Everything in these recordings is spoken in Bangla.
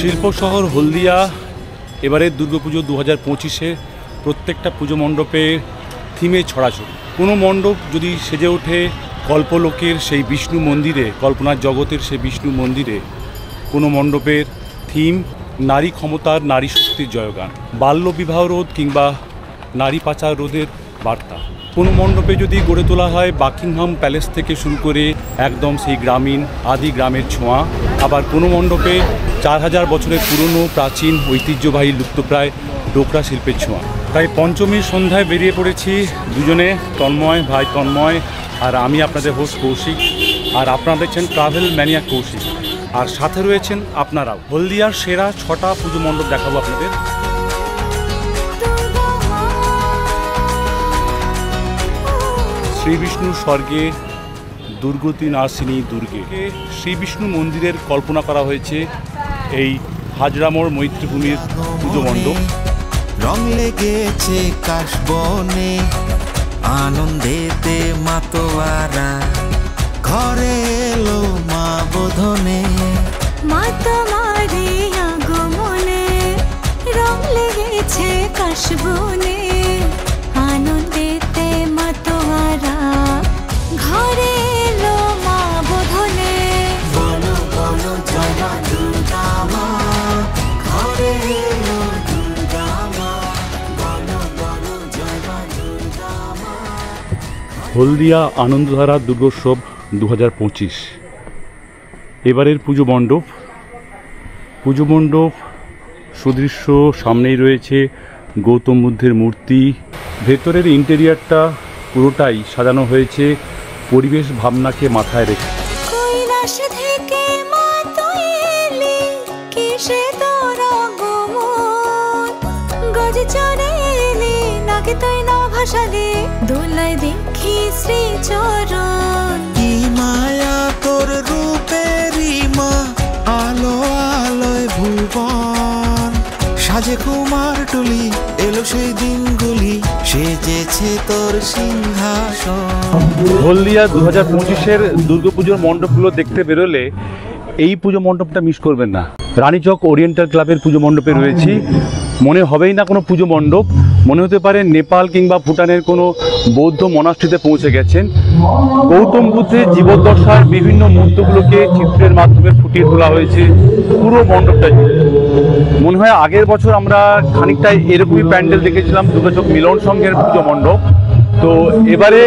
শিল্প শহর হলদিয়া এবারের দুর্গাপুজো 2025-এ প্রত্যেকটা পুজো মণ্ডপের থিমে ছড়াছড়ি। কোনো মণ্ডপ যদি সেজে ওঠে কল্পলোকের সেই বিষ্ণু মন্দিরে, কল্পনার জগতের সেই বিষ্ণু মন্দিরে, কোনো মণ্ডপের থিম নারী ক্ষমতার, নারী শক্তির জয়গান, বাল্যবিবাহ রোধ কিংবা নারী পাচার রোধের বার্তা। কোনো মণ্ডপে যদি গড়ে তোলা হয় বাকিংহাম প্যালেস থেকে শুরু করে একদম সেই গ্রামীণ আদি গ্রামের ছোঁয়া, আবার কোনো মণ্ডপে 4000 বছরের পুরনো প্রাচীন ঐতিহ্যবাহী লুপ্তপ্রায় ডোকরা শিল্পের ছোঁয়া। তাই পঞ্চমীর সন্ধ্যায় বেরিয়ে পড়েছি দুজনে, তন্ময় ভাই তন্ময় আর আমি আপনাদের হোস্ট কৌশিক, আর আপনারা দেখছেন ট্রাভেল ম্যানিয়া কৌশিক, আর সাথে রয়েছেন আপনারাও। হলদিয়ার সেরা 6টা পুজো মণ্ডপ দেখাবো আপনাদের। শ্রী বিষ্ণু স্বর্গে দুর্গতি নাশিনী দুর্গে, শ্রী বিষ্ণু মন্দিরের কল্পনা করা হয়েছে এই হাজরামোড় মৈত্রীভূমির পুজো মণ্ডপ। রং লেগেছে কাশবনে, আনন্দেতে মাতোয়ারা, ঘরে এলো মা বোধনে, মা তোমারে আগমনে, রং লেগেছে কাশবনে, আনন্দেতে মাতোয়ারা, ঘরে এলো মা বোধনে। বলো বলো জয় মা দুর্গা মা, ঘরে এলো দুর্গা মা, বলো বলো জয় মা দুর্গা মা। হলদিয়া আনন্দধারা দুর্গোৎসব 2025 এবারের পুজো মণ্ডপ সুদৃশ্য। সামনেই রয়েছে গৌতম বুদ্ধের মূর্তি। ভেতরের ইন্টেরিয়ারটা পুরোটাই সাজানো হয়েছে পরিবেশ ভাবনাকে মাথায় রেখে। কৈলাস থেকে মা তুই এলি, কিসে তোর আগমন, গজ চড়ে এলি, নাকি তুই না ভাসালি, দোলায় দেখি শ্রীচরণ। কি মায়া তোর রূপেরই মা, আলো আলোয় ভুবন, সাজে কুমার টুলি, এলো সেই দিনগুলি, সেজেছে তোর সিংহাসন। হলদিয়া 2025-এর দুর্গাপুজোর মণ্ডপগুলো দেখতে বেরোলে এই পুজো মণ্ডপটা মিস করবেন না। রানীচক ওরিয়েন্টাল ক্লাবের পুজো মণ্ডপে রয়েছি। মনে হবেই না কোনো পুজো মণ্ডপ, মনে হতে পারে নেপাল কিংবা ভুটানের কোনো বৌদ্ধ মনাস্ট্রিতে পৌঁছে গেছেন। গৌতম বুদ্ধের জীবদ্দশার বিভিন্ন মুহূর্তগুলোকে চিত্রের মাধ্যমে ফুটিয়ে তোলা হয়েছে পুরো মণ্ডপটা। মনে হয় আগের বছর আমরা খানিকটা এরকমই প্যান্ডেল দেখেছিলাম দুর্গাচক মিলন সংঘের পুজো মণ্ডপ। তো এবারে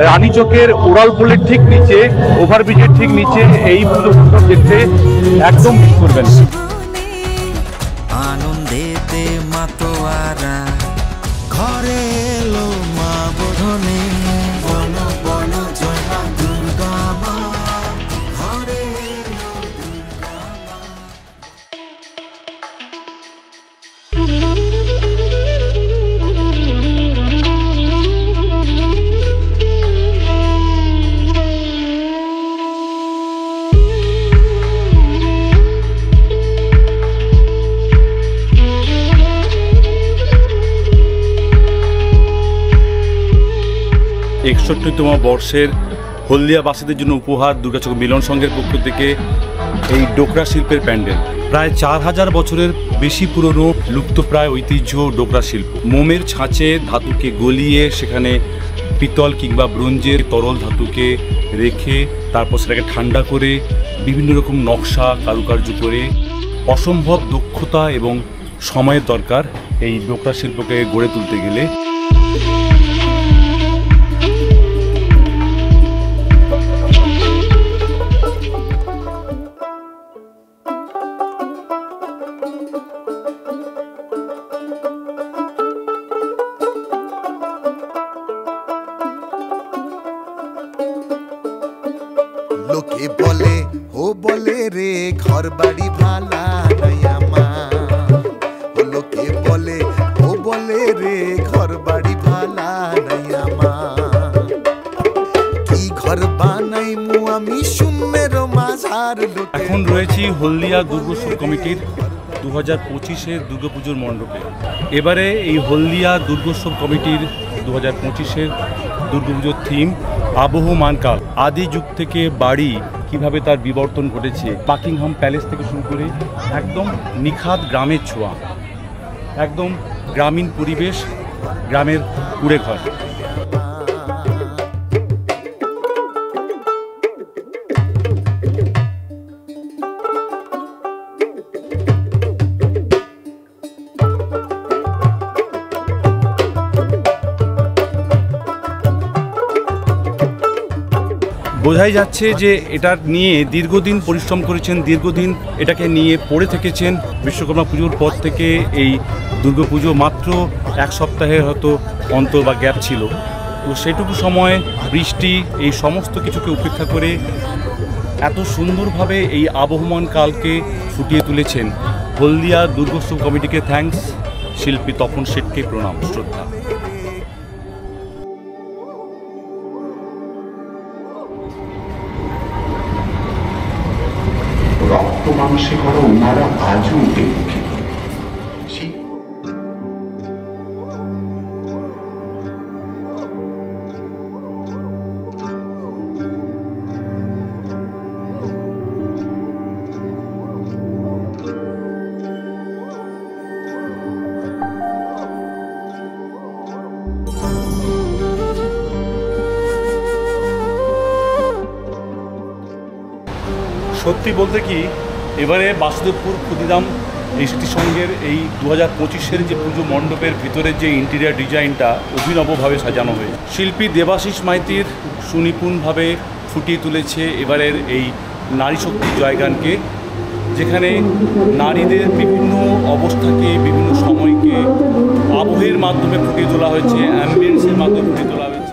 রানীচকের ওরাল পোলের ঠিক নিচে, ওভারব্রিজের ঠিক নিচে এই পুজো মণ্ডপ দেখতে একদম মিস করবেন। আনন্দেতে মাতোয়ারা, ঘরে এলো মা বোধনে, বলো বলো জয় মা দুর্গা মা, ঘরে এলো দুর্গা মা। একষট্টিতম বর্ষের হলদিয়াবাসীদের জন্য উপহার দুর্গাচক মিলন সংঘের পক্ষ থেকে এই ডোকরা শিল্পের প্যান্ডেল। প্রায় 4000 বছরের বেশি পুরনো লুপ্তপ্রায় ঐতিহ্য ডোকরা শিল্প। মোমের ছাঁচে ধাতুকে গলিয়ে সেখানে পিতল কিংবা ব্রোঞ্জের তরল ধাতুকে রেখে তারপর সেটাকে ঠান্ডা করে বিভিন্ন রকম নকশা কারুকার্য করে অসম্ভব দক্ষতা এবং সময়ের দরকার এই ডোকরা শিল্পকে গড়ে তুলতে গেলে। লোকে বলে ও বলে রে ঘর বাড়ি ভালা নাই আমার, লোকে বলে ও বলে রে ঘর বাড়ি ভালা নাই আমার, কি ঘর বানাই মু আমি শূন্যের মাঝার। এখন রয়েছি হলদিয়া দুর্গোৎসব কমিটির 2025-এর দুর্গাপুজোর মণ্ডপে। এবারে এই হলদিয়া দুর্গোৎসব কমিটির 2025-এর দুর্গাপুজোর থিম আবহমানকাল। আদি যুগ থেকে বাড়ি কিভাবে তার বিবর্তন ঘটেছে, বাকিংহাম প্যালেস থেকে শুরু করে একদম নিখাদ গ্রামের ছোঁয়া, একদম গ্রামীণ পরিবেশ, গ্রামের কুড়ে ঘর। বোঝাই যাচ্ছে যে এটা নিয়ে দীর্ঘদিন পরিশ্রম করেছেন, দীর্ঘদিন এটাকে নিয়ে পড়ে থেকেছেন। বিশ্বকর্মা পুজোর পর থেকে এই দুর্গাপুজো মাত্র এক সপ্তাহের হয়তো অন্তর বা গ্যাপ ছিল, তো সেটুকু সময় বৃষ্টি এই সমস্ত কিছুকে উপেক্ষা করে এত সুন্দরভাবে এই আবহমান কালকে ফুটিয়ে তুলেছেন। হলদিয়া দুর্গোৎসব কমিটিকে থ্যাঙ্কস, শিল্পী তপন শেঠকে প্রণাম, শ্রদ্ধা। রক্ত মাংসে করা ওনারা আজও উপেক্ষিত। সত্যি বলতে কি, এবারে বাসুদেবপুর ক্ষুদিরাম এই স্মৃতিসংঘের এই 2025-এর যে পুজো মণ্ডপের ভিতরের যে ইন্টেরিয়ার ডিজাইনটা অভিনবভাবে সাজানো হয়েছে, শিল্পী দেবাশিস মাইতির সুনিপুণভাবে ফুটিয়ে তুলেছে এবারের এই নারী শক্তির জয়গানকে, যেখানে নারীদের বিভিন্ন অবস্থাকে, বিভিন্ন সময়কে আবহের মাধ্যমে ফুটিয়ে তোলা হয়েছে, অ্যাম্বিয়েন্সের মাধ্যমে ফুটিয়ে তোলা হয়েছে।